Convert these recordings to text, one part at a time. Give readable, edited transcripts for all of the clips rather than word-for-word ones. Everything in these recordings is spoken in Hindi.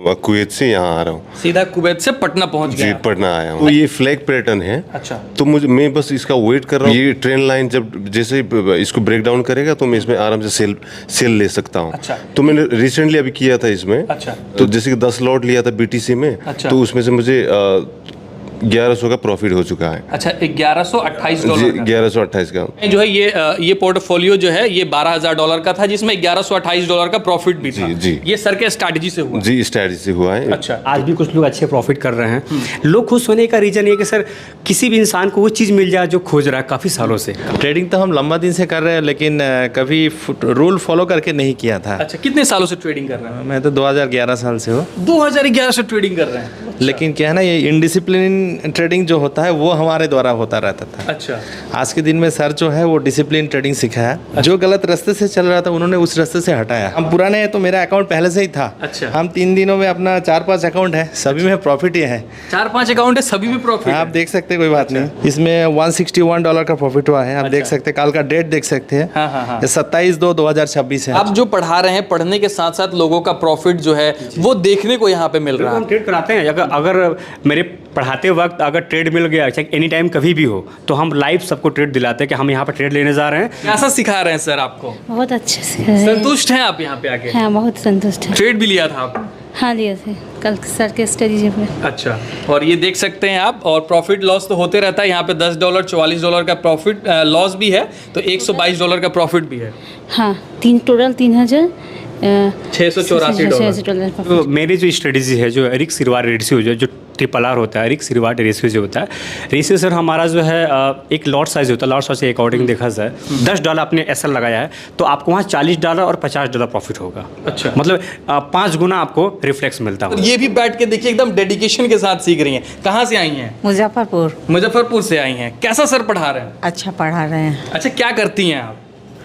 कुवैत से यहाँ आ रहा हूँ। सीधा कुवैत से पटना पहुंच जी, गया। पटना आया हूँ। तो ये फ्लैग पैटर्न है। अच्छा। तो मैं बस इसका वेट कर रहा हूँ। ये ट्रेन लाइन जब जैसे इसको ब्रेक डाउन करेगा तो मैं इसमें आराम से सेल ले सकता हूँ। अच्छा। तो मैंने रिसेंटली अभी किया था इसमें। अच्छा। तो जैसे कि 10 लॉट लिया था बीटीसी में। अच्छा। तो उसमें से मुझे 1100 का प्रॉफिट हो चुका है। अच्छा, $1128 का 1128 का जो है ये पोर्टफोलियो जो है ये $12,000 का था, जिसमें $1128 का प्रॉफिट भी था। जी। ये सर के स्ट्रैटेजी से हुआ। जी, स्ट्रैटेजी से हुआ है। अच्छा। आज भी कुछ लोग अच्छे प्रॉफिट कर रहे हैं। लोग खुश होने का रीज़न ये कि सर किसी भी इंसान को वो चीज़ मिल जाए जो खोज रहा है काफ़ी सालों से। ट्रेडिंग तो हम लंबा दिन से कर रहे हैं, लेकिन कभी रूल फॉलो करके नहीं किया था। अच्छा, कितने सालों से ट्रेडिंग कर रहे हैं? मैं तो 2011 साल से हूँ। 2011 से ट्रेडिंग कर रहे हैं। लेकिन क्या है ना, ये इनडिसिप्लिन ट्रेडिंग जो होता है वो हमारे द्वारा होता रहता था। अच्छा। आज के दिन में सर जो है वो डिसिप्लिन ट्रेडिंग सिखाया। जो गलत रास्ते से चल रहा था उन्होंने उस रास्ते से हटाया। हम पुराने हैं तो मेरा अकाउंट पहले से ही था। अच्छा। हम 3 दिनों में अपना 4-5 अकाउंट है, सभी में प्रॉफिट ही है। 4-5 अकाउंट है, सभी में प्रॉफिट आप देख सकते हैं, कोई बात नहीं। इसमें $161 का प्रॉफिट हुआ है। आप देख सकते हैं, कल का डेट देख सकते हैं। हाँ। 27/2/2026 है। आप जो पढ़ा रहे हैं, पढ़ने के साथ साथ लोगों का प्रॉफिट जो है वो देखने को यहाँ पे मिल रहा हम है। ट्रेड कराते हैं। अगर मेरे पढ़ाते वक्त अगर ट्रेड मिल गया, चाहे एनी टाइम कभी भी हो, तो हम लाइव सबको ट्रेड दिलाते हैं कि हम यहाँ पर ट्रेड लेने जा रहे हैं। कैसा सिखा रहे हैं सर आपको? बहुत अच्छे से कर रहे हैं। संतुष्ट हैं आप यहाँ पे आके? हाँ, बहुत संतुष्ट है। ट्रेड भी लिया था आप? हाँ, लिए थे कल सर के स्टडी पे। अच्छा। और ये देख सकते हैं आप, और प्रॉफिट लॉस तो होते रहता है यहाँ पे। $10 $44 का प्रॉफिट लॉस भी है, तो $122 का प्रॉफिट भी है। हाँ, टोटल 3,000 $684। तो मेरी जो स्ट्रेटेजी है, जो रिस्क रिवार्ड रेशियो जो RRR होता है, रिस्क रिवार्ड रेशियो जो होता है, रेशियो सर हमारा जो है एक लॉट साइज होता है। लॉट साइज के अकॉर्डिंग देखा जाए, $10 आपने एसएल लगाया है तो आपको वहाँ $40 और $50 प्रॉफिट होगा। अच्छा। मतलब 5 गुना आपको रिफ्लेक्स मिलता है। ये भी बैठ के देखिए, एकदम डेडिकेशन के साथ सीख रही हैं। कहाँ से आई हैं? मुजफ्फरपुर से आई हैं। कैसा सर पढ़ा रहे हैं? अच्छा पढ़ा रहे हैं। अच्छा, क्या करती हैं आप?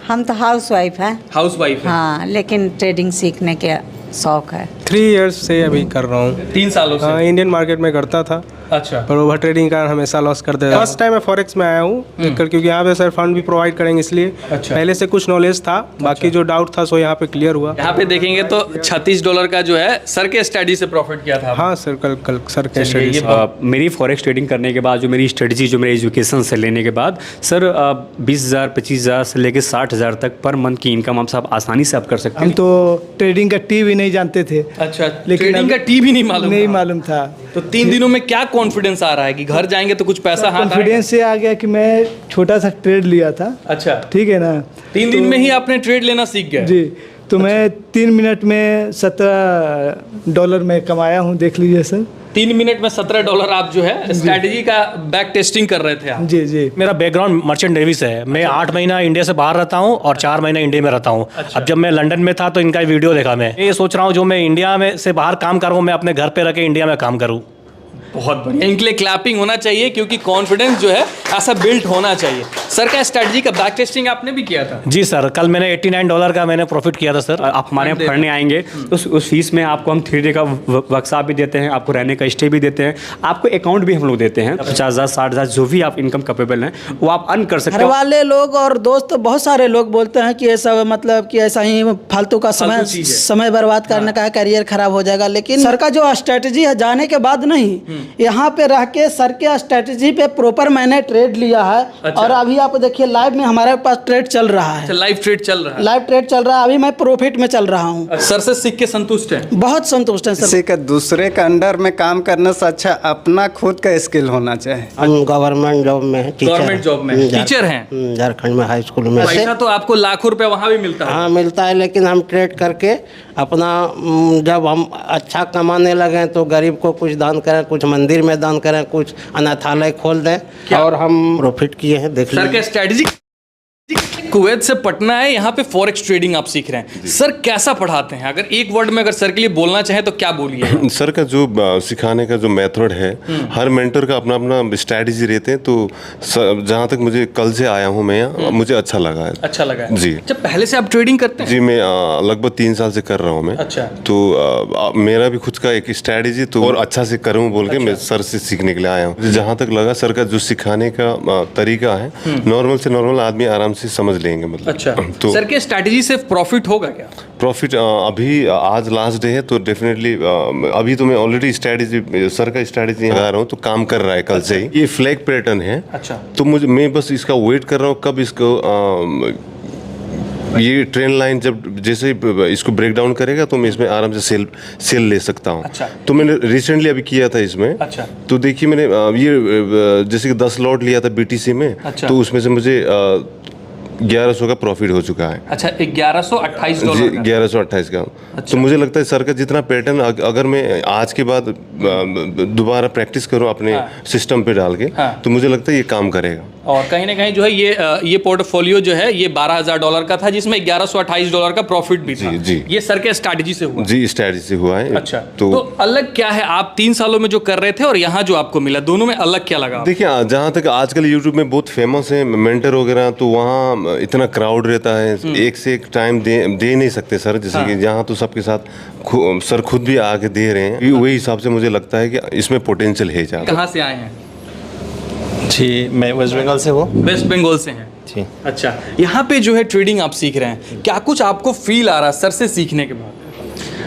हम तो हाउस वाइफ हैं। हाउस वाइफ हैं। हाँ, लेकिन ट्रेडिंग सीखने के शौक है। 3 इयर्स से अभी कर रहा हूँ। 3 सालों से? हाँ, इंडियन मार्केट में करता था। अच्छा। पर ओवर ट्रेडिंग का हमेशा लॉस कर देता। फर्स्ट टाइम मैं फॉरेक्स में आया हूँ देखकर, क्योंकि यहाँ पे सर फंड भी प्रोवाइड करेंगे इसलिए। अच्छा। पहले से कुछ नॉलेज था, बाकी जो डाउट था सो यहाँ पे क्लियर हुआ। यहाँ पे देखेंगे तो $36 का जो है सर के स्टडी से प्रॉफिट किया था। हाँ सर, कल सर के चलिए, ये स्टडी मेरी फॉरेक्स ट्रेडिंग करने के बाद, जो मेरी स्ट्रेटजी, जो मेरे एजुकेशन से लेने के बाद सर 20,000 25,000 से लेकर 60,000 तक पर मंथ की इनकम हम सब आसानी से आप कर सकते हम हैं। तो ट्रेडिंग का टी भी नहीं जानते थे। अच्छा, लेकिन ट्रेडिंग का टी भी नहीं मालूम था। तो 3 दिनों में क्या कॉन्फिडेंस आ रहा है कि घर जाएंगे तो कुछ पैसा हाथ आएगा? कॉन्फिडेंस से आ गया कि मैं छोटा सा ट्रेड लिया था। अच्छा। ठीक है ना। 3 दिन में ही आपने ट्रेड लेना सीख गए? जी। तो मैं 3 मिनट में $17 में कमाया हूँ, देख लीजिए सर। 3 मिनट में $17 आप जो है स्ट्रैटेजी का बैक टेस्टिंग कर रहे थे आप? जी। मेरा बैकग्राउंड मर्चेंट नेवी से है। मैं 8 महीना इंडिया से बाहर रहता हूँ और 4 महीना इंडिया में रहता हूँ। अच्छा। अब जब मैं लंदन में था तो इनका वीडियो देखा। मैं ये सोच रहा हूँ जो मैं इंडिया में से बाहर काम कर रहा हूँ, मैं अपने घर पे रह के इंडिया में काम करूँ। बहुत बढ़िया। इनके लिए क्लैपिंग होना चाहिए, क्योंकि कॉन्फिडेंस जो है ऐसा बिल्ट होना चाहिए। सर का स्ट्रैटेजी का बैक टेस्टिंग आपने भी किया था? जी सर, कल मैंने $89 का मैंने प्रॉफिट किया था सर। आप हमारे यहाँ पढ़ने आएंगे तो उस फीस में आपको हम 3 डे का वर्कशॉप भी देते हैं, आपको रहने का स्टे भी देते हैं, आपको अकाउंट भी हम लोग देते हैं। 50,000 60,000 जो भी आप इनकम कैपेबल हैं वो आप अर्न कर सकते घर हो। वाले लोग और दोस्त बहुत सारे लोग बोलते हैं कि ऐसा, मतलब कि ऐसा ही फालतू का समय बर्बाद करने का है, करियर खराब हो जाएगा। लेकिन सर का जो स्ट्रेटजी है, जाने के बाद नहीं, यहाँ पे रह के सर के स्ट्रेटजी पे प्रॉपर मैंने ट्रेड लिया है। अच्छा। और अभी आप देखिए लाइव में हमारे पास ट्रेड चल रहा है। लाइव ट्रेड चल रहा है? लाइव ट्रेड चल रहा है, अभी मैं प्रॉफिट में चल रहा हूँ। सर से सीख के संतुष्ट है? बहुत संतुष्ट है सर। किसी का दूसरे का अंडर में काम करने से अच्छा अपना खुद का स्किल होना चाहिए। हम गवर्नमेंट जॉब में हैं, गवर्नमेंट जॉब में टीचर हैं? झारखंड में हाई स्कूल में। पैसा तो आपको लाखों रुपए वहाँ भी मिलता है? हाँ मिलता है, लेकिन हम ट्रेड करके अपना, जब हम अच्छा कमाने लगे तो गरीब को कुछ दान करें, कुछ मंदिर में दान करें, कुछ अनाथालय खोल दें, और हम प्रॉफिट किए हैं। देख सर का स्ट्रेटजी। कुवैत से पटना है, यहाँ पे फॉरेक्स ट्रेडिंग आप सीख रहे हैं। सर कैसा पढ़ाते हैं? अगर एक वर्ड में अगर सर के लिए बोलना चाहें तो क्या बोलिए? सर का जो सिखाने का जो मेथड है, हर मेंटर का अपना अपना स्ट्रैटेजी रहते हैं। तो जहाँ तक मुझे कल से आया हूँ मैं यहाँ, मुझे अच्छा लगा है। अच्छा लगा है जी। जब पहले से आप ट्रेडिंग करते हैं? जी, मैं लगभग 3 साल से कर रहा हूँ मैं। अच्छा। तो मेरा भी खुद का एक स्ट्रैटेजी तो और अच्छा से करूँ बोल के मैं सर से सीखने के लिए आया हूँ। जहाँ तक लगा सर का जो सिखाने का तरीका है, नॉर्मल से नॉर्मल आदमी आराम से समझ लेंगे मतलब। अच्छा तो सर के स्ट्रैटेजी से प्रॉफिट होगा क्या? प्रॉफिट अभी आज लास्ट डे है तो डेफिनेटली अभी तो मैं ऑलरेडी स्ट्रैटेजी सर का स्ट्रैटेजी लगा रहा हूँ तो काम कर रहा है कल से ही। ये फ्लैग पैटर्न है। अच्छा तो मैं बस इसका वेट कर रहा हूँ कब इसको ये ट्रेन लाइन जब जैसे ही इसको ब्रेक डाउन करेगा तो मैं इसमें आराम से सेल ले सकता हूँ। अच्छा। तो मैंने रिसेंटली अभी किया था इसमें। अच्छा। तो देखिए मैंने ये जैसे कि 10 लॉट लिया था बीटीसी में। अच्छा। तो उसमें से मुझे 1100 का प्रॉफिट हो चुका है। अच्छा $1128 का। 1128 का। अच्छा। तो मुझे लगता है सर का जितना पैटर्न अगर मैं आज के बाद दोबारा प्रैक्टिस करूं अपने सिस्टम पे डाल के तो मुझे लगता है ये काम करेगा। और कहीं ना कहीं जो है ये पोर्टफोलियो जो है ये $12,000 का था जिसमें $1128 का प्रॉफिट भी था। जी। ये सर के स्ट्रैटेजी से हुआ? जी स्ट्रैटेजी से हुआ है। अच्छा तो अलग क्या है आप 3 सालों में जो कर रहे थे और यहाँ जो आपको मिला दोनों में अलग क्या लगा? देखिए जहाँ तक आजकल यूट्यूब में बहुत फेमस है मेंटर वगैरह तो वहाँ इतना क्राउड रहता है एक से एक टाइम दे नहीं सकते सर जैसे कि यहाँ तो सबके साथ सर खुद भी आके दे रहे हैं। वही हिसाब से मुझे लगता है कि इसमें पोटेंशियल है ज़्यादा। कहाँ से आए हैं? जी मैं वेस्ट बंगाल से हूँ। वेस्ट बंगाल से हैं जी। अच्छा यहाँ पे जो है ट्रेडिंग आप सीख रहे हैं क्या कुछ आपको फील आ रहा है सर से सीखने के बाद?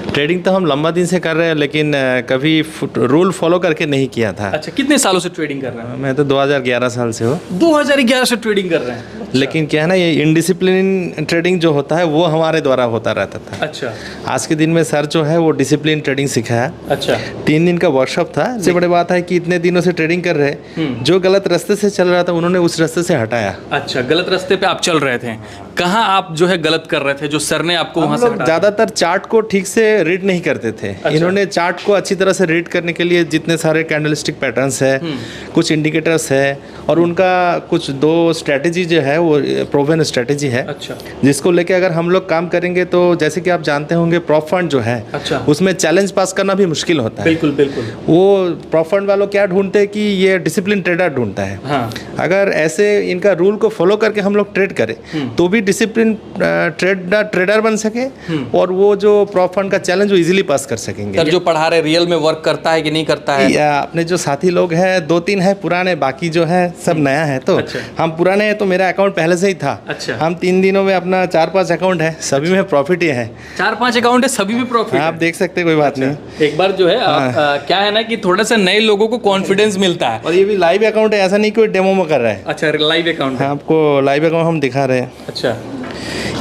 ट्रेडिंग तो हम लंबा दिन से कर रहे हैं लेकिन कभी रूल फॉलो करके नहीं किया था। अच्छा कितने सालों से ट्रेडिंग कर रहे हैं? मैं तो 2011 साल से हूँ। 2011 से ट्रेडिंग कर रहे हैं? अच्छा। लेकिन क्या है ना ये इनडिसिप्लिन ट्रेडिंग जो होता है वो हमारे द्वारा होता रहता था। अच्छा आज के दिन में सर जो है वो डिसिप्लिन ट्रेडिंग सिखाया। अच्छा 3 दिन का वर्कशॉप था। सबसे बड़ी बात है कि इतने दिनों से ट्रेडिंग कर रहे जो गलत रास्ते से चल रहा था उन्होंने उस रास्ते से हटाया। अच्छा गलत रास्ते पे आप चल रहे थे कहाँ आप जो है गलत कर रहे थे जो सर ने आपको वहाँ से हटाया? ज़्यादातर चार्ट को ठीक से रीड नहीं करते थे। अच्छा। इन्होंने चार्ट को अच्छी तरह से रीड करने के लिए जितने सारे कैंडलस्टिक पैटर्न्स है कुछ इंडिकेटर्स है और उनका कुछ 2 स्ट्रेटेजी जो है वो प्रूवन स्ट्रेटेजी है। अच्छा जिसको लेके अगर हम लोग काम करेंगे तो जैसे कि आप जानते होंगे प्रॉप फंड जो है अच्छा उसमें चैलेंज पास करना भी मुश्किल होता है। बिल्कुल बिल्कुल। वो प्रॉप फंड वालों क्या ढूंढते हैं कि ये डिसिप्लिन ट्रेडर ढूंढता है। हाँ। अगर ऐसे इनका रूल को फॉलो करके हम लोग ट्रेड करें तो भी डिसिप्लिन ट्रेडर बन सके और वो जो प्रॉप फंड का चैलेंज वो इजीली पास कर सकेंगे। सर जो पढ़ा रहे रियल में वर्क करता है कि नहीं करता है? अपने जो साथी लोग हैं 2-3 है पुराने बाकी जो है सब नया है। तो अच्छा। हम पुराने हैं तो मेरा अकाउंट पहले से ही था। अच्छा। हम 3 दिनों में अपना 4-5 अकाउंट है सभी में प्रॉफिट ही है। 4-5 अकाउंट है सभी में प्रॉफिट? आप देख सकते हैं कोई बात नहीं। एक बार जो है आप क्या है ना कि थोड़ा सा नए लोगों को कॉन्फिडेंस मिलता है। और ये भी लाइव अकाउंट है ऐसा नहीं कोई डेमो में कर रहा है। अच्छा लाइव अकाउंट है? आपको लाइव अकाउंट हम दिखा रहे हैं। अच्छा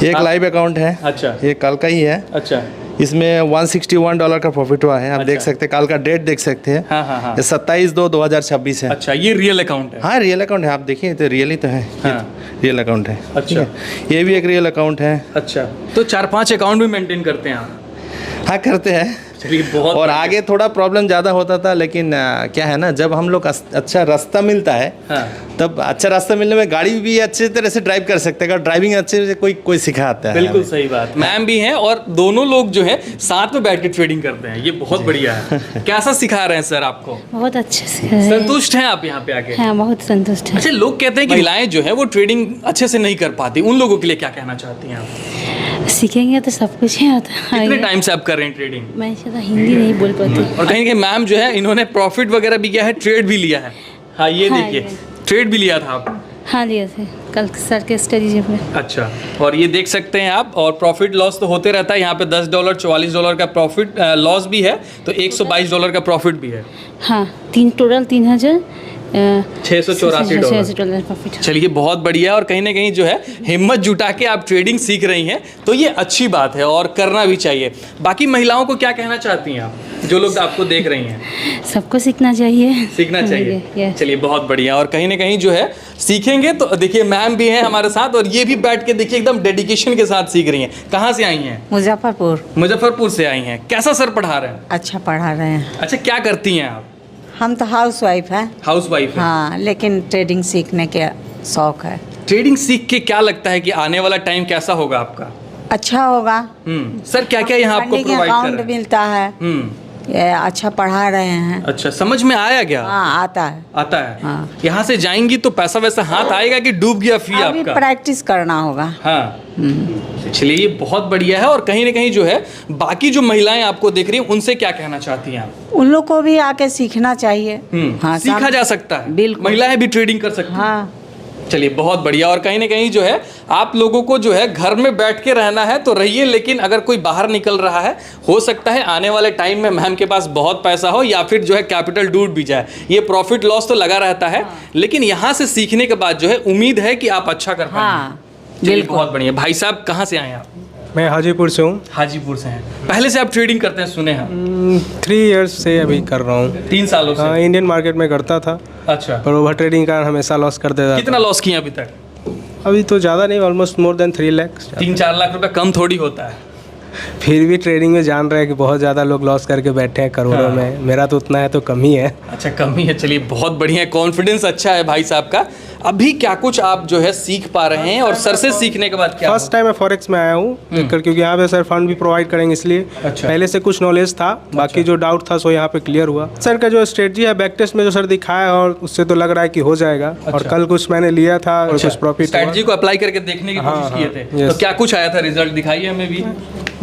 एक लाइव अकाउंट है। अच्छा ये कल का ही है। अच्छा इसमें $161 का प्रॉफिट हुआ है। आप देख सकते हैं कल का डेट देख सकते हैं। हाँ हाँ हाँ। 27/2/2026 है। अच्छा ये रियल अकाउंट है? हाँ रियल अकाउंट है। आप देखिए तो रियल ही तो है। हाँ। रियल अकाउंट है। अच्छा ये भी एक रियल अकाउंट है। अच्छा तो 4-5 अकाउंट भी मेंटेन करते हैं आप? हाँ करते हैं। चलिए बहुत और आगे थोड़ा प्रॉब्लम ज़्यादा होता था लेकिन क्या है ना जब हम लोग अच्छा रास्ता मिलता है तब अच्छा रास्ता मिलने में गाड़ी भी अच्छे तरह से ड्राइव कर सकते हैं अगर ड्राइविंग अच्छे से कोई सिखाता है। बिल्कुल सही बात। मैम भी हैं और दोनों लोग जो है साथ में बैठ के ट्रेडिंग करते हैं ये बहुत बढ़िया है। कैसा सिखा रहे हैं सर आपको? बहुत अच्छे से संतुष्ट हैं आप यहाँ पे आके? हाँ बहुत संतुष्ट है। अच्छा लोग कहते हैं कि महिलाएं जो है वो ट्रेडिंग अच्छे से नहीं कर पाती उन लोगों के लिए क्या कहना चाहती हैं आप? सीखेंगे तो सब कुछ ही आता है। कितने टाइम से आप कर रहे हैं ट्रेडिंग? मैं ज़्यादा हिंदी नहीं बोल पाती। और कहीं कहीं मैम जो है इन्होंने प्रॉफिट वगैरह भी किया है ट्रेड भी लिया है। हाँ ये देखिए ट्रेड भी लिया था आप? हाँ लिया थे कल सर के स्ट्रेटेजी पे। अच्छा और ये देख सकते हैं आप और प्रॉफिट लॉस तो होते रहता है यहाँ पे $10 $44 का प्रॉफिट लॉस भी है तो $122 का प्रॉफिट भी है। हाँ टोटल 3,684 प्रॉफिट। चलिए बहुत बढ़िया है और कहीं ना कहीं जो है हिम्मत जुटा के आप ट्रेडिंग सीख रही हैं तो ये अच्छी बात है और करना भी चाहिए। बाकी महिलाओं को क्या कहना चाहती हैं आप जो लोग आपको देख रही हैं? सबको सीखना चाहिए। सीखना चाहिए। चलिए बहुत बढ़िया और कहीं ना कहीं जो है सीखेंगे तो देखिए मैम भी हैं हमारे साथ और ये भी बैठ के देखिए एकदम डेडिकेशन के साथ सीख रही हैं। कहाँ से आई हैं? मुजफ्फरपुर। मुजफ्फरपुर से आई हैं। कैसा सर पढ़ा रहे हैं? अच्छा पढ़ा रहे हैं। अच्छा क्या करती हैं आप? हम तो हाउस वाइफ हैं। House wife? हाँ लेकिन ट्रेडिंग सीखने के शौक है। ट्रेडिंग सीख के क्या लगता है कि आने वाला टाइम कैसा होगा आपका? अच्छा होगा। सर क्या क्या यहाँ आपको प्रोवाइड कर रहे अकाउंट हैं? मिलता है। ये अच्छा पढ़ा रहे हैं। अच्छा समझ में आया क्या? हाँ आता है। आता है। हाँ। यहाँ से जाएंगी तो पैसा वैसा हाथ आएगा कि डूब गया फी अभी आपका? प्रैक्टिस करना होगा। हाँ चलिए ये बहुत बढ़िया है और कहीं ना कहीं जो है बाकी जो महिलाएं आपको देख रही हैं उनसे क्या कहना चाहती हैं आप? उन लोग को भी आके सीखना चाहिए। हाँ सीखा जा सकता है? बिल्कुल। महिलाएं भी ट्रेडिंग कर सकती हैं? हाँ चलिए बहुत बढ़िया। और कहीं ना कहीं जो है आप लोगों को जो है घर में बैठ के रहना है तो रहिए, लेकिन अगर कोई बाहर निकल रहा है हो सकता है आने वाले टाइम में मैम के पास बहुत पैसा हो या फिर जो है कैपिटल डूब भी जाए, ये प्रॉफिट लॉस तो लगा रहता है। लेकिन यहाँ से सीखने के बाद जो है उम्मीद है कि आप अच्छा कर पाएंगे। चलिए बहुत बढ़िया। भाई साहब कहाँ से आए आप? मैं हाजीपुर से हूँ। हाजीपुर से हैं। पहले से आप ट्रेडिंग करते हैं सुने हैं? 3 इयर्स से अभी कर रहा हूँ। 3 सालों से? हाँ, इंडियन मार्केट में करता था। अच्छा। पर ओवर ट्रेडिंग का हमेशा लॉस कर देता था। कितना लॉस किया अभी तक? अभी तो ज़्यादा नहीं, almost more than 3 lakh. 3-4 lakh रुपए कम थोड़ी होता है। फिर भी ट्रेडिंग में जान रहे हैं कि बहुत ज़्यादा लोग लॉस करके बैठे हैं करोड़ों में। मेरा तो उतना है तो कम ही है। अच्छा कम ही है। चलिए बहुत बढ़िया, कॉन्फिडेंस अच्छा है भाई साहब का। अभी क्या कुछ आप जो है सीख पा रहे हैं और सर से सीखने के बाद क्या? फर्स्ट टाइम मैं फॉरेक्स में आया हूँ क्योंकि यहाँ पे सर फंड भी प्रोवाइड करेंगे इसलिए। अच्छा। पहले से कुछ नॉलेज था, बाकी जो डाउट था सो यहाँ पे क्लियर हुआ। सर का जो स्ट्रेटजी है बैक टेस्ट में जो सर दिखाया और उससे तो लग रहा है कि हो जाएगा। और कल कुछ मैंने लिया था और कुछ प्रॉफिट। स्ट्रेटजी को अप्लाई करके देखने की कोशिश किए थे तो क्या कुछ आया था रिजल्ट? दिखाइए हमें भी।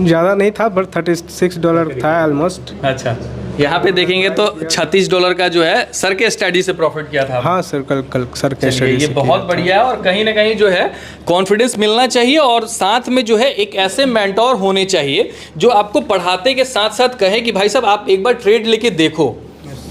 ज़्यादा नहीं था बट $36 था ऑलमोस्ट। अच्छा, यहाँ पे देखेंगे तो $36 का जो है सर के स्टडी से प्रॉफिट किया था। हाँ सर, कल सर के चलिए, स्टडी ये से बहुत बढ़िया है। और कहीं ना कहीं जो है कॉन्फिडेंस मिलना चाहिए और साथ में जो है एक ऐसे मेंटोर होने चाहिए जो आपको पढ़ाते के साथ साथ कहे कि भाई साहब आप एक बार ट्रेड लेके देखो,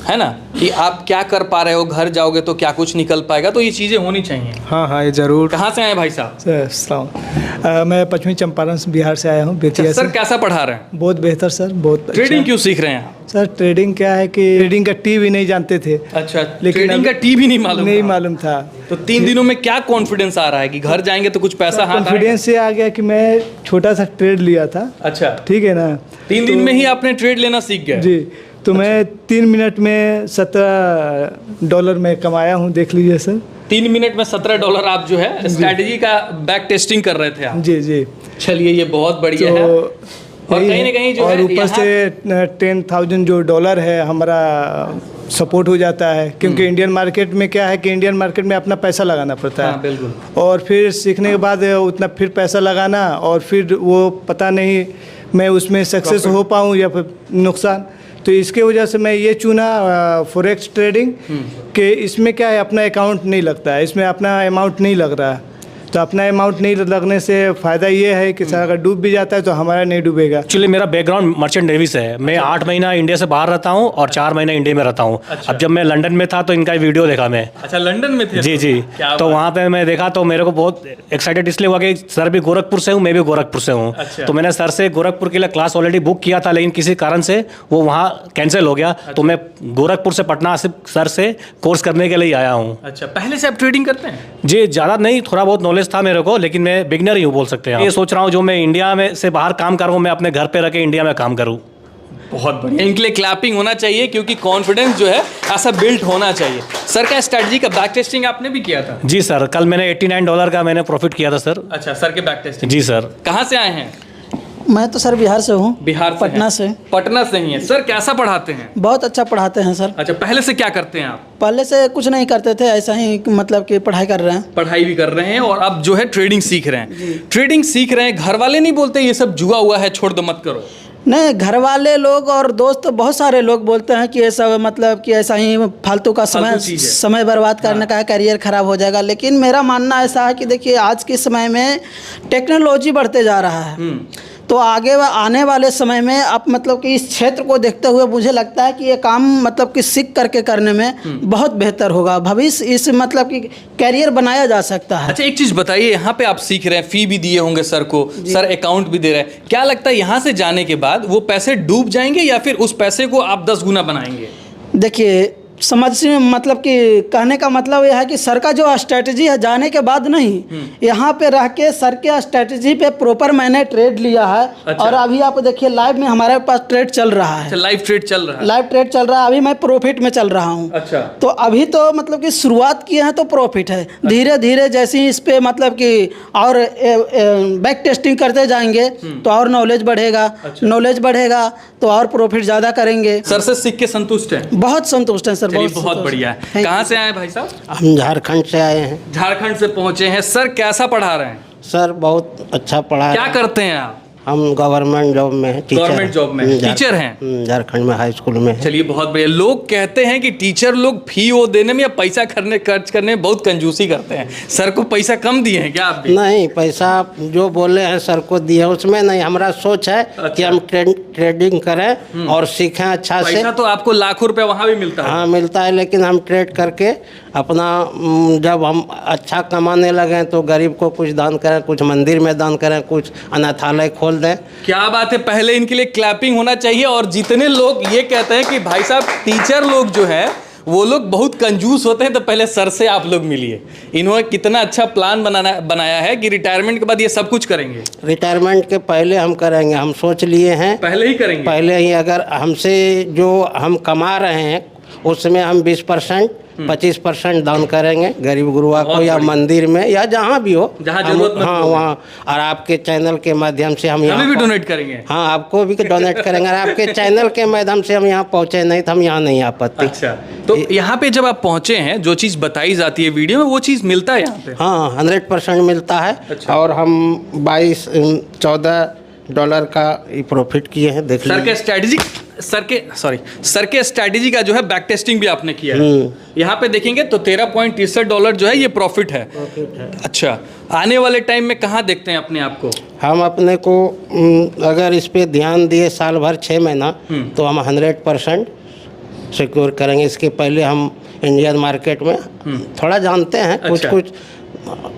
है ना, कि आप क्या कर पा रहे हो, घर जाओगे तो क्या कुछ निकल पाएगा। तो ये चीज़ें होनी चाहिए। हाँ ये ज़रूर। कहाँ से आए भाई साहब? सर मैं पश्चिमी चंपारण से बिहार से आया हूँ, बेतिया से। सर कैसा पढ़ा रहे हैं? बहुत बेहतर सर, बहुत ट्रेडिंग क्यों सीख रहे हैं आप? सर ट्रेडिंग क्या है कि ट्रेडिंग का टी भी नहीं जानते थे। अच्छा, लेकिन ट्रेडिंग का टी भी नहीं मालूम था। तो 3 दिनों में क्या कॉन्फिडेंस आ रहा है कि घर जाएंगे तो कुछ पैसा हाथ आएगा? कॉन्फिडेंस से आ गया कि मैं छोटा सा ट्रेड लिया था। अच्छा, ठीक है ना। 3 दिन में ही आपने ट्रेड लेना सीख गए? जी। तो मैं 3 मिनट में $17 में कमाया हूँ, देख लीजिए सर। 3 मिनट में $17 आप जो है स्ट्रैटेजी का बैक टेस्टिंग कर रहे थे आप? जी। चलिए ये बहुत बढ़िया है। और कहीं ना कहीं जो और है ऊपर से 10,000 जो डॉलर है हमारा सपोर्ट हो जाता है, क्योंकि इंडियन मार्केट में क्या है कि इंडियन मार्केट में अपना पैसा लगाना पड़ता है। हाँ, बिल्कुल। और फिर सीखने के बाद उतना फिर पैसा लगाना और फिर वो पता नहीं मैं उसमें सक्सेस हो पाऊँ या फिर नुकसान। तो इसके वजह से मैं ये चुना फॉरेक्स ट्रेडिंग कि इसमें क्या है अपना अकाउंट नहीं लगता है, इसमें अपना अमाउंट नहीं लग रहा है। तो अपना अमाउंट नहीं लगने से फ़ायदा ये है कि सर अगर डूब भी जाता है तो हमारा नहीं डूबेगा। एक्चुअली मेरा बैकग्राउंड मर्चेंट नेवी से है। मैं 8 महीना इंडिया से बाहर रहता हूँ और 4 महीना इंडिया में रहता हूँ। अच्छा। अब जब मैं लंदन में था तो इनका वीडियो देखा मैं। अच्छा, लंदन में थे? जी। तो वहाँ पे मैं देखा तो मेरे को बहुत एक्साइटेड इसलिए हुआ कि सर भी गोरखपुर से हूँ, मैं भी गोरखपुर से हूँ। अच्छा। तो मैंने सर से गोरखपुर के लिए क्लास ऑलरेडी बुक किया था, लेकिन किसी कारण से वो वहाँ कैंसिल हो गया। तो मैं गोरखपुर से पटना से सर से कोर्स करने के लिए आया हूँ। अच्छा, पहले से आप ट्रेडिंग करते हैं? जी, ज़्यादा नहीं, थोड़ा बहुत नॉलेज था मेरे को, लेकिन मैं बिगनर ही हूँ बोल सकते हैं। ये सोच रहा हूँ जो मैं इंडिया में से बाहर काम करूँ, मैं अपने घर पे रह के इंडिया में काम करूँ। बहुत बढ़िया। इनके लिए क्लैपिंग होना चाहिए क्योंकि कॉन्फिडेंस जो है ऐसा बिल्ट होना चाहिए। सर का स्ट्रेटजी का बैक टेस्टिंग आपने भी किया था? जी सर, कल मैंने $89 का मैंने प्रॉफिट किया था सर। अच्छा, सर के बैक टेस्टिंग। जी सर। कहाँ से आए हैं? मैं तो सर बिहार से हूँ। बिहार से? पटना से। पटना से ही है। सर कैसा पढ़ाते हैं? बहुत अच्छा पढ़ाते हैं सर। अच्छा, पहले से क्या करते हैं आप? पहले से कुछ नहीं करते थे, ऐसा ही मतलब कि पढ़ाई कर रहे हैं। पढ़ाई भी कर रहे हैं और अब जो है ट्रेडिंग सीख रहे हैं। ट्रेडिंग सीख रहे हैं, घर वाले नहीं बोलते ये सब जुआ हुआ है, छोड़ दो मत करो? नहीं, घर वाले लोग और दोस्त बहुत सारे लोग बोलते हैं कि ये सब मतलब कि ऐसा ही फालतू का समय बर्बाद करने का है, करियर खराब हो जाएगा। लेकिन मेरा मानना ऐसा है कि देखिए आज के समय में टेक्नोलॉजी बढ़ते जा रहा है, तो आगे आने वाले समय में आप मतलब कि इस क्षेत्र को देखते हुए मुझे लगता है कि ये काम मतलब कि सीख करके करने में बहुत बेहतर होगा। भविष्य इस मतलब कि कैरियर बनाया जा सकता है। अच्छा, एक चीज़ बताइए, यहाँ पे आप सीख रहे हैं, फ़ी भी दिए होंगे सर को, सर अकाउंट भी दे रहे हैं, क्या लगता है यहाँ से जाने के बाद वो पैसे डूब जाएंगे या फिर उस पैसे को आप 10 गुना बनाएंगे? देखिए समझ मतलब कि कहने का मतलब यह है कि सर का जो स्ट्रेटजी है जाने के बाद नहीं, यहाँ पे रह के सर के स्ट्रेटजी पे प्रॉपर मैंने ट्रेड लिया है। अच्छा। और अभी आप देखिए लाइव में हमारे पास ट्रेड चल रहा है। अच्छा, लाइव ट्रेड चल रहा है? लाइव ट्रेड चल रहा है, अभी मैं प्रॉफिट में चल रहा हूँ। अच्छा। तो अभी तो मतलब कि शुरुआत किए हैं तो प्रॉफिट है। धीरे धीरे जैसे ही इस पे मतलब कि और बैक टेस्टिंग करते जाएंगे तो और नॉलेज बढ़ेगा। अच्छा। नॉलेज बढ़ेगा तो और प्रॉफिट ज़्यादा करेंगे। सर से सीख के संतुष्ट हैं? बहुत संतुष्ट हैं सर। बहुत बढ़िया है। कहाँ से आए भाई साहब? हम झारखंड से आए हैं। झारखंड से पहुँचे हैं। सर कैसा पढ़ा रहे हैं? सर बहुत अच्छा पढ़ा। क्या करते हैं आप? हम गवर्नमेंट जॉब में हैं, टीचर। गवर्नमेंट जॉब में टीचर हैं? झारखंड में हाई स्कूल में है। चलिए बहुत बढ़िया। लोग कहते हैं कि टीचर लोग फी वो देने में या पैसा खर्च करने में बहुत कंजूसी करते हैं। सर को पैसा कम दिए हैं क्या आप भी? नहीं, पैसा जो बोले हैं सर को दिए उसमें नहीं, हमारा सोच है कि हम ट्रेडिंग करें और सीखें अच्छा से। पैसा तो आपको लाखों रुपए वहाँ भी मिलता है? हाँ मिलता है, लेकिन हम ट्रेड करके अपना जब हम अच्छा कमाने लगे तो गरीब को कुछ दान करें, कुछ मंदिर में दान करें, कुछ अनाथालय खोल दें। क्या बात है, पहले इनके लिए क्लैपिंग होना चाहिए। और जितने लोग ये कहते हैं कि भाई साहब टीचर लोग जो है वो लोग बहुत कंजूस होते हैं, तो पहले सर से आप लोग मिलिए। इन्होंने कितना अच्छा प्लान बनाया है कि रिटायरमेंट के बाद ये सब कुछ करेंगे। रिटायरमेंट के पहले हम करेंगे, हम सोच लिए हैं पहले ही करेंगे। पहले ही अगर हमसे जो हम कमा रहे हैं उसमें हम 20% 25% दान करेंगे गरीब गुरुआ को, या मंदिर में या जहाँ भी हो, जहाँ जरूरत। हाँ वहाँ। और आपके चैनल के माध्यम से हम यहाँ भी डोनेट करेंगे। हाँ आपको भी डोनेट करेंगे। और आपके चैनल के माध्यम से हम यहाँ पहुँचे, नहीं तो हम यहाँ नहीं आ पाते। अच्छा, तो यहाँ पे जब आप पहुँचे हैं, जो चीज़ बताई जाती है वीडियो में वो चीज़ मिलता है यहाँ पे? हाँ 100% मिलता है। अच्छा। और हम 14 डॉलर का प्रॉफिट किए हैं। देख सर के स्ट्रैटेजी का जो है बैक टेस्टिंग भी आपने किया है। यहाँ पे देखेंगे तो $13.63 जो है ये प्रॉफिट है। अच्छा, आने वाले टाइम में कहाँ देखते हैं अपने आप को? हम अपने को अगर इस पे ध्यान दिए साल भर 6 महीना तो हम 100% सिक्योर करेंगे। इसके पहले हम इंडियन मार्केट में थोड़ा जानते हैं। अच्छा। कुछ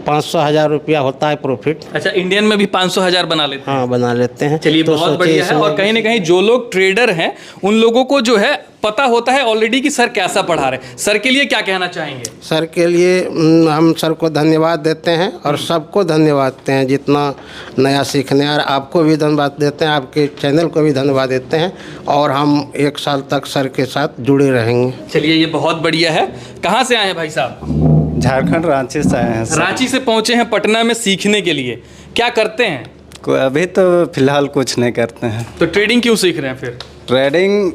500,000 रुपया होता है प्रॉफिट। अच्छा, इंडियन में भी 500,000 बना लेते हैं? हाँ बना लेते हैं। चलिए तो बहुत बढ़िया है। और कहीं ना कहीं जो लोग ट्रेडर हैं उन लोगों को जो है पता होता है ऑलरेडी कि सर कैसा पढ़ा रहे हैं। सर के लिए क्या कहना चाहेंगे? सर के लिए हम सर को धन्यवाद देते हैं और सबको धन्यवाद देते हैं जितना नया सीखने, और आपको भी धन्यवाद देते हैं, आपके चैनल को भी धन्यवाद देते हैं। और हम 1 साल तक सर के साथ जुड़े रहेंगे। चलिए ये बहुत बढ़िया है। कहाँ से आए हैं भाई साहब? झारखंड, रांची से आए हैं सर। रांची से पहुँचे हैं पटना में सीखने के लिए। क्या करते हैं? अभी तो फिलहाल कुछ नहीं करते हैं। तो ट्रेडिंग क्यों सीख रहे हैं फिर? ट्रेडिंग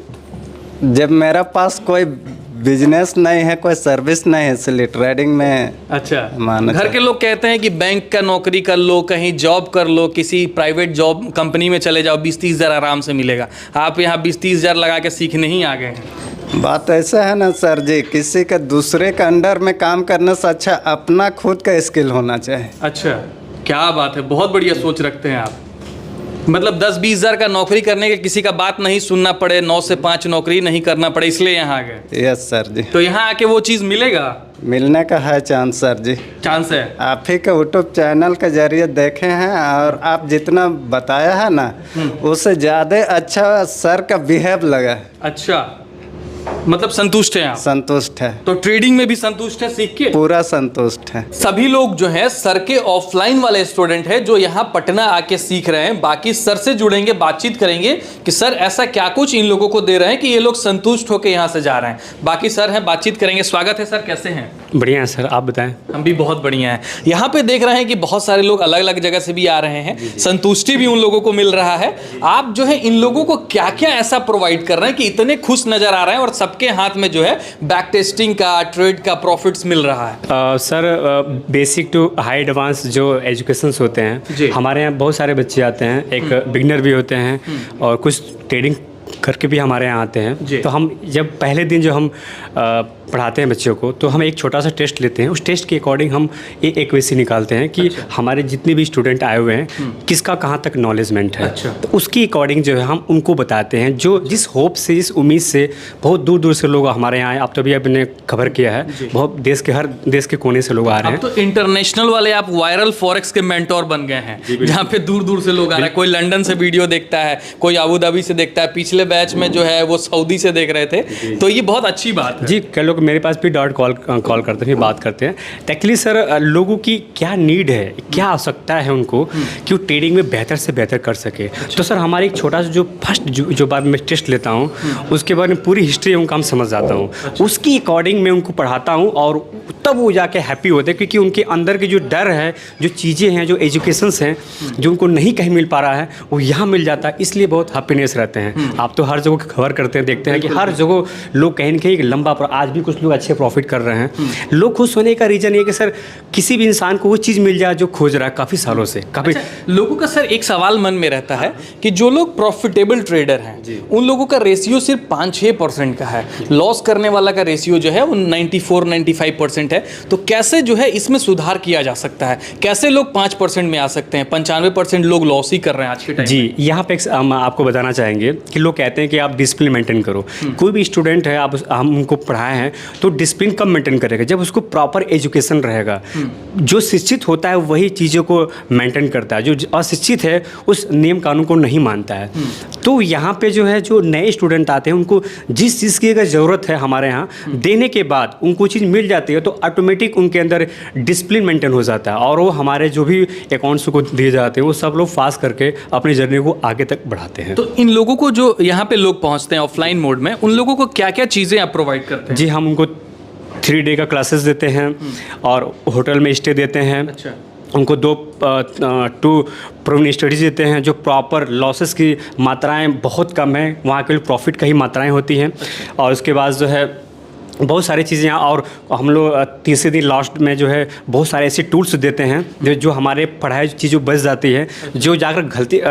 जब मेरा पास कोई बिजनेस नहीं है, कोई सर्विस नहीं है, इसलिए ट्रेडिंग में। अच्छा, घर के लोग कहते हैं कि बैंक का नौकरी कर लो, कहीं जॉब कर लो, किसी प्राइवेट जॉब कंपनी में चले जाओ, 20-30 हज़ार आराम से मिलेगा। आप यहाँ 20-30 हज़ार लगा के सीखने ही आ गए हैं। बात ऐसा है ना सर जी, किसी का दूसरे के अंडर में काम करने से अच्छा अपना खुद का स्किल होना चाहिए। अच्छा, क्या बात है, बहुत बढ़िया सोच रखते हैं आप। मतलब 10-20 हज़ार का नौकरी करने के किसी का बात नहीं सुनना पड़े, 9 से 5 नौकरी नहीं करना पड़े, इसलिए यहाँ आ गए। यस सर जी। तो यहाँ आके वो चीज़ मिलेगा? मिलने का है चांस सर जी। चांस है? आप ही के यूट्यूब चैनल के जरिए देखे हैं और आप जितना बताया है ना उससे ज़्यादा अच्छा सर का बिहेव लगा। अच्छा, मतलब संतुष्ट हैं आप? संतुष्ट है। तो ट्रेडिंग में भी संतुष्ट है सीख के? पूरा संतुष्ट है। सभी लोग जो है सर के ऑफलाइन वाले स्टूडेंट हैं जो यहाँ पटना आके सीख रहे हैं। बाकी सर से जुड़ेंगे, बातचीत करेंगे कि सर ऐसा क्या कुछ इन लोगों को दे रहे हैं कि ये लोग संतुष्ट होकर यहाँ से जा रहे हैं। बाकी सर हैं, बातचीत करेंगे। स्वागत है सर, कैसे हैं? बढ़िया है सर, आप बताएं। हम भी बहुत बढ़िया हैं। यहाँ पे देख रहे हैं कि बहुत सारे लोग अलग अलग जगह से भी आ रहे हैं, संतुष्टि भी उन लोगों को मिल रहा है। आप जो है इन लोगों को क्या क्या ऐसा प्रोवाइड कर रहे हैं कि इतने खुश नजर आ रहे हैं और सबके हाथ में जो है बैक टेस्टिंग का, ट्रेड का प्रॉफिट्स मिल रहा है? Sir basic to high advance जो एजुकेशंस होते हैं, हमारे यहाँ बहुत सारे बच्चे आते हैं। एक बिगनर भी होते हैं और कुछ ट्रेडिंग करके भी हमारे यहाँ आते हैं। तो हम जब पहले दिन जो हम पढ़ाते हैं बच्चों को, तो हम एक छोटा सा टेस्ट लेते हैं। उस टेस्ट के अकॉर्डिंग हम एक वैसी निकालते हैं कि हमारे जितने भी स्टूडेंट आए हुए हैं किसका कहाँ तक नॉलेजमेंट है। तो उसकी अकॉर्डिंग जो है हम उनको बताते हैं, जो जिस होप से, जिस उम्मीद से बहुत दूर दूर से लोग हमारे यहाँ आए। आप तो भी आपने खबर किया है, बहुत देश के हर देश के कोने से लोग आ रहे हैं। अब तो इंटरनेशनल वाले आप वायरल फॉरेक्स के मेंटोर बन गए हैं, जहाँ पे दूर दूर से लोग आ रहे हैं। कोई लंदन से वीडियो देखता है, कोई अबू धाबी से देखता है, पिछले बैच में जो है वो सऊदी से देख रहे थे। तो ये बहुत अच्छी बात है जी। कई लोग मेरे पास भी कॉल करते हैं, बात करते हैं। एक्चुअली सर लोगों की क्या नीड है, क्या आवश्यकता है उनको कि वो ट्रेडिंग में बेहतर से बेहतर कर सके। तो सर हमारी एक छोटा सा जो फर्स्ट जो बार मैं टेस्ट लेता हूँ उसके बारे में पूरी हिस्ट्री उनका हम समझ जाता हूँ। उसकी अकॉर्डिंग मैं उनको पढ़ाता हूँ और तब वो जाके हैप्पी होते हैं, क्योंकि उनके अंदर की जो डर है, जो चीज़ें हैं, जो एजुकेशंस हैं, जो उनको नहीं कहीं मिल पा रहा है, वो यहाँ मिल जाता है, इसलिए बहुत हैप्पीनेस रहते हैं। आप तो हर जगह खबर करते हैं, देखते हैं कि हर जगह लोग कहीं ना कहीं एक लंबा, आज भी कुछ लोग अच्छे प्रॉफिट कर रहे हैं। लोग खुश होने का रीज़न ये कि सर किसी भी इंसान को वो चीज़ मिल जाए जो खोज रहा है काफ़ी सालों से। काफ़ी लोगों का सर एक सवाल मन में रहता है कि जो लोग प्रॉफिटेबल ट्रेडर हैं उन लोगों का रेशियो सिर्फ 5-6% का है, लॉस करने वाला का रेशियो जो है वो 94-95% है। तो कैसे जो है इसमें सुधार किया जा सकता है? कैसे लोग 5% में आ सकते हैं? 95% लोग लॉस ही कर रहे हैं आज के टाइम जी। यहाँ पे हम आपको बताना चाहेंगे कि लोग कहते हैं कि आप डिसिप्लिन मेंटेन करो। कोई भी स्टूडेंट है, हम उनको पढ़ाए हैं तो डिसिप्लिन कब मेंटेन करेगा? जब उसको प्रॉपर एजुकेशन रहेगा। जो शिक्षित होता है वही चीज़ों को मेंटेन करता है, जो अशिक्षित है उस नियम कानून को नहीं मानता है। तो यहाँ पे जो है, जो नए स्टूडेंट आते हैं उनको जिस चीज़ की अगर ज़रूरत है हमारे यहाँ देने के बाद उनको चीज़ मिल जाती है, तो ऑटोमेटिक उनके अंदर डिसिप्लिन मेंटेन हो जाता है, और वो हमारे जो भी अकाउंट्स को दिए जाते हैं वो सब लोग पास करके अपनी जर्नी को आगे तक बढ़ाते हैं। तो इन लोगों को, जो यहाँ पे लोग पहुँचते हैं ऑफलाइन मोड में, उन लोगों को क्या क्या चीज़ें आप प्रोवाइड करते हैं? जी, हम उनको 3 डे का क्लासेस देते हैं और होटल में स्टे देते हैं। अच्छा। उनको 2 प्रोवन स्टडीज देते हैं, जो प्रॉपर लॉसेस की मात्राएं बहुत कम हैं, वहाँ केवल प्रॉफिट का ही मात्राएं होती हैं। और उसके बाद जो है बहुत सारी चीज़ें, और हम लोग तीसरे दिन लास्ट में जो है बहुत सारे ऐसे टूल्स देते हैं जो हमारे पढ़ाई चीज़ों बच जाती है, जो जाकर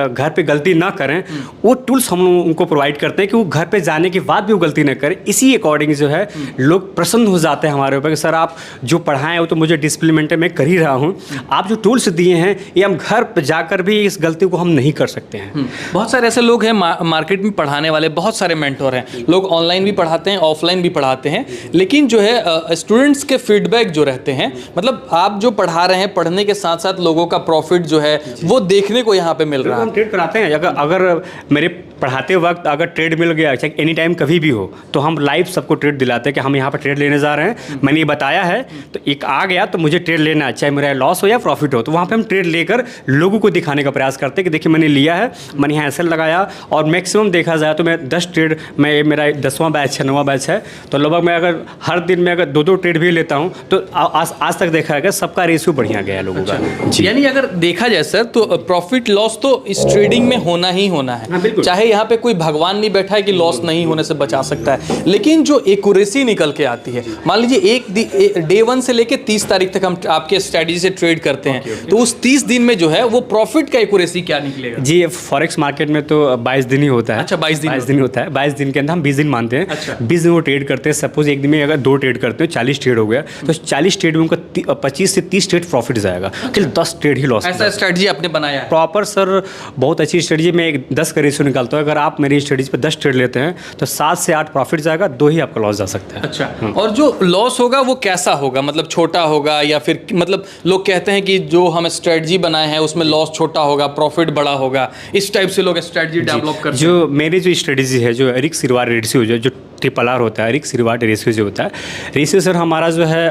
घर पे गलती ना करें, वो टूल्स हम उनको प्रोवाइड करते हैं कि वो घर पे जाने के बाद भी वो गलती ना करें। इसी अकॉर्डिंग जो है लोग प्रसन्न हो जाते हैं हमारे ऊपर कि सर आप जो पढ़ाएं वो तो मुझे डिसिप्लिन मेंटेन मैं कर ही रहा हूँ, आप जो टूल्स दिए हैं ये हम घर पर जाकर भी इस गलती को हम नहीं कर सकते हैं। बहुत सारे ऐसे लोग हैं मार्केट में पढ़ाने वाले, बहुत सारे मेंटोर हैं, लोग ऑनलाइन भी पढ़ाते हैं, ऑफलाइन भी पढ़ाते हैं, लेकिन जो है स्टूडेंट्स के फीडबैक जो रहते हैं, मतलब आप जो पढ़ा रहे हैं, पढ़ने के साथ साथ लोगों का प्रॉफिट जो है वो देखने को यहाँ पे मिल रहा है। हम ट्रेड कराते हैं, अगर मेरे पढ़ाते वक्त अगर ट्रेड मिल गया, चाहे एनी टाइम कभी भी हो, तो हम लाइव सबको ट्रेड दिलाते हैं कि हम यहाँ पर ट्रेड लेने जा रहे हैं, मैंने ये बताया है, तो एक आ गया तो मुझे ट्रेड लेना है, चाहे मेरा लॉस हो या प्रॉफिट हो। तो वहाँ पे हम ट्रेड लेकर लोगों को दिखाने का प्रयास करते हैं कि देखिए मैंने लिया है, मैंने यहाँ एसएल लगाया, और मैक्सिमम देखा जाए तो मैं 10 ट्रेड, मैं मेरा 10वां बैच है, 9वां बैच है, तो लगभग मैं अगर हर दिन में अगर 2-2 ट्रेड भी लेता हूँ तो आज तक देखा है सबका रेशियो बढ़िया गया है लोगों का। यानी अगर देखा जाए सर तो प्रॉफिट लॉस तो इस ट्रेडिंग में होना ही होना है, चाहे यहाँ पे कोई भगवान नहीं बैठा है कि लॉस नहीं होने से बचा सकता है, लेकिन जो एक्यूरेसी निकल के आती है, मान लीजिए डे 1 से लेके 30 तारीख तक हम आपके स्ट्रेटजी से ट्रेड करते हैं, तो उस 30 दिन में जो है वो प्रॉफिट का एक्यूरेसी क्या निकलेगा? जी, फॉरेक्स मार्केट में तो 22 दिन ही होता है। अच्छा, 22 दिन होता है। 22 दिन के अंदर हम 20 दिन मानते हैं। अच्छा। 20 दिन वो ट्रेड करते हैं। सपोज एक दिन में अगर 2 ट्रेड करते हैं, 40 ट्रेड हो गया, तो 40 ट्रेड में उनका 25 से 30 ट्रेड प्रॉफिट जाएगा, केवल 10 ट्रेड ही लॉस। ऐसा स्ट्रेटजी आपने बनाया है? प्रॉपर सर, बहुत अच्छी स्ट्रेटजी। मैं 10 का रेशियो निकालता हूँ, अगर आप मेरी स्ट्रेटजी पे 10 ट्रेड लेते हैं तो 7 से 8 प्रॉफिट जाएगा, 2 ही आपका लॉस जा सकता है। अच्छा। और जो लॉस होगा वो कैसा होगा? मतलब छोटा होगा, या फिर मतलब लोग कहते हैं कि जो हम स्ट्रेटजी बनाए हैं उसमें लॉस छोटा होगा, प्रॉफिट बड़ा होगा, इस टाइप से लोग स्ट्रेटजी डेवलप करते हैं। जो मेरी जो स्ट्रेटजी है, जो रिस्क रिवार्ड रेशियो जो RRR होता है, रिस्क रिवार्ड रेशियो जो होता है, रेशियो सर हमारा जो है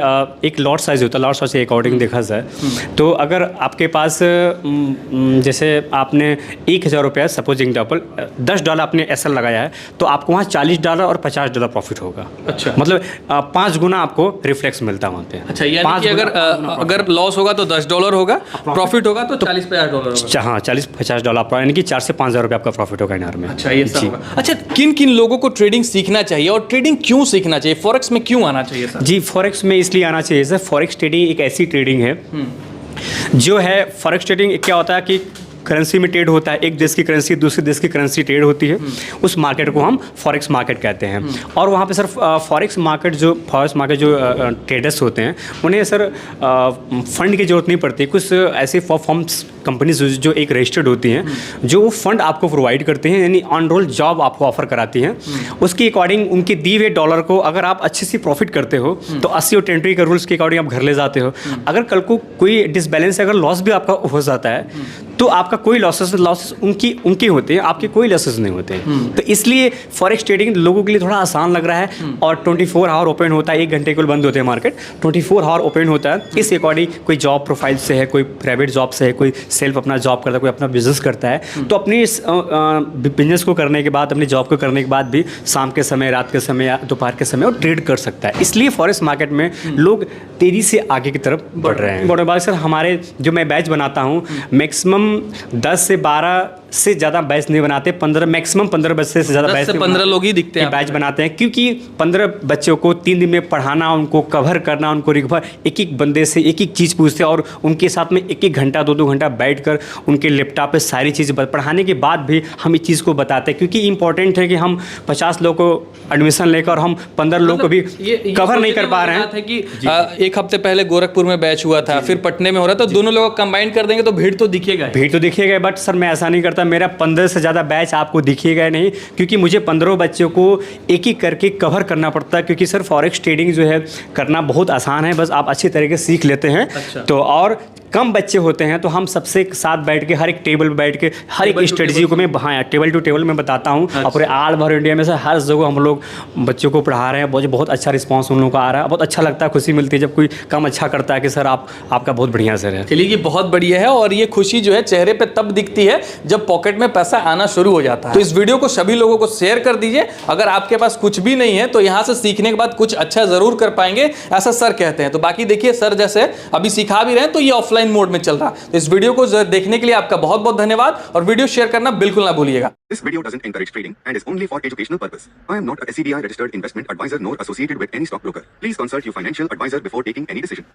एक लॉट साइज होता है, लॉट साइज के अकॉर्डिंग देखा जाए तो अगर आपके पास जैसे आपने $1000 सपोज एग्जाम्पल $10 आपने एसएल लगाया है, तो आपको वहाँ $40 और $50 प्रॉफिट होगा। अच्छा। मतलब 5 गुना आपको रिफ्लेक्स मिलता है वहाँ पे। अच्छा, यानी कि अगर लॉस होगा तो $10 होगा, प्रॉफिट होगा तो $40-50 होगा। हाँ, $40-50, यानी कि 4 से 5 हज़ार रुपये आपका प्रॉफिट होगा इनार में। अच्छा, ये सब होगा। अच्छा, किन किन लोगों को ट्रेडिंग सीखना चाहिए और ट्रेडिंग क्यों सीखना चाहिए? फॉरेक्स में क्यों आना चाहिए सर? जी, फॉरेक्स में इसलिए आना चाहिए सर, फॉरेक्स ट्रेडिंग एक ऐसी ट्रेडिंग है जो है, फॉरेक्स ट्रेडिंग क्या होता है कि करेंसी में ट्रेड होता है, एक देश की करेंसी दूसरे देश की करेंसी ट्रेड होती है, उस मार्केट को हम फॉरेक्स मार्केट कहते हैं। और वहाँ पे सर फॉरेक्स मार्केट जो ट्रेडर्स होते हैं उन्हें सर फंड की ज़रूरत नहीं पड़ती। कुछ ऐसे फॉर्म्स कंपनीज जो एक रजिस्टर्ड होती हैं, जो वो फंड आपको प्रोवाइड करते हैं, यानी ऑन रोल जॉब आपको ऑफर कराती हैं। उसके अकॉर्डिंग उनके दिए हुए डॉलर को अगर आप अच्छे से प्रॉफिट करते हो तो 80 और 10 के रूल्स के अकॉर्डिंग आप घर ले जाते हो। अगर कल को कोई डिसबैलेंस, अगर लॉस भी आपका हो जाता है तो आपका आपका कोई लॉसेस उनकी होते हैं, आपके कोई लॉसेस नहीं होते हैं। तो इसलिए फॉरेक्स ट्रेडिंग लोगों के लिए थोड़ा आसान लग रहा है और 24 आवर ओपन होता है, 1 घंटे केवल बंद होते हैं मार्केट, 24 आवर ओपन होता है। इस अकॉर्डिंग कोई जॉब प्रोफाइल से है, कोई प्राइवेट जॉब से है, कोई सेल्फ अपना जॉब करता है, कोई अपना बिजनेस करता है, तो अपनी इस बिजनेस को करने के बाद, अपनी जॉब को करने के बाद भी शाम के समय, रात के समय या दोपहर के समय वो ट्रेड कर सकता है। इसलिए फॉरेक्स मार्केट में लोग तेजी से आगे की तरफ बढ़ रहे हैं। बड़े बात सर, हमारे जो मैं बैच बनाता हूँ मैक्सिमम 10 से 12 से ज़्यादा बैच नहीं बनाते, 15 मैक्सिमम 15 बच्चे से ज़्यादा 10 से 15 लोग ही दिखते हैं बैच बनाते हैं, क्योंकि 15 बच्चों को 3 दिन में पढ़ाना, उनको कवर करना, उनको रिकवर, एक एक बंदे से एक एक चीज़ पूछते हैं और उनके साथ में 1-1 घंटा 2-2 घंटा बैठकर उनके लैपटॉप पे सारी चीज़ पढ़ाने के बाद भी हम इस चीज़ को बताते हैं, क्योंकि इंपॉर्टेंट है कि हम 50 लोग को एडमिशन लेकर हम 15 लोग को भी कवर नहीं कर पा रहे हैं। है कि एक हफ्ते पहले गोरखपुर में बैच हुआ था, फिर पटने में हो रहा था, दोनों लोग कंबाइन कर देंगे तो भीड़ तो दिखेगा, बट सर मैं ऐसा नहीं करता, मेरा 15 से ज़्यादा बैच आपको दिखेगा नहीं, क्योंकि मुझे 15 बच्चों को एक एक करके कवर करना पड़ता है, क्योंकि सर फॉरेक्स ट्रेडिंग जो है करना बहुत आसान है, बस आप अच्छी तरीके से सीख लेते हैं। तो और कम बच्चे होते हैं तो हम सबसे साथ बैठ के हर एक टेबल पर बैठ के हर एक स्ट्रेटजी को मैं टेबल टू टेबल में बताता हूँ। और पूरे ऑल ओवर इंडिया में से हर जगह हम लोग बच्चों को पढ़ा रहे हैं, बहुत अच्छा रिस्पांस उन लोगों का आ रहा है, बहुत अच्छा लगता है, खुशी मिलती है जब कोई काम अच्छा करता है कि सर आपका बहुत बढ़िया सर है। चलिए ये बहुत बढ़िया है, और ये खुशी जो है चेहरे पे तब दिखती है जब पॉकेट में पैसा आना शुरू हो जाता है। तो इस वीडियो को सभी लोगों को शेयर कर दीजिए। अगर आपके पास कुछ भी नहीं है तो यहाँ से सीखने के बाद कुछ अच्छा जरूर कर पाएंगे, ऐसा सर कहते हैं। तो बाकी देखिए सर जैसे अभी सिखा भी रहे हैं तो ये ऑफलाइन मोड में चल रहा है। तो इस वीडियो को देखने के लिए आपका बहुत बहुत धन्यवाद, और वीडियो शेयर करना बिल्कुल ना भूलिएगा। This video doesn't encourage trading and is only for educational purpose. I am not a SCBI registered investment advisor nor associated with any stockbroker. Please consult your financial advisor before taking any decision.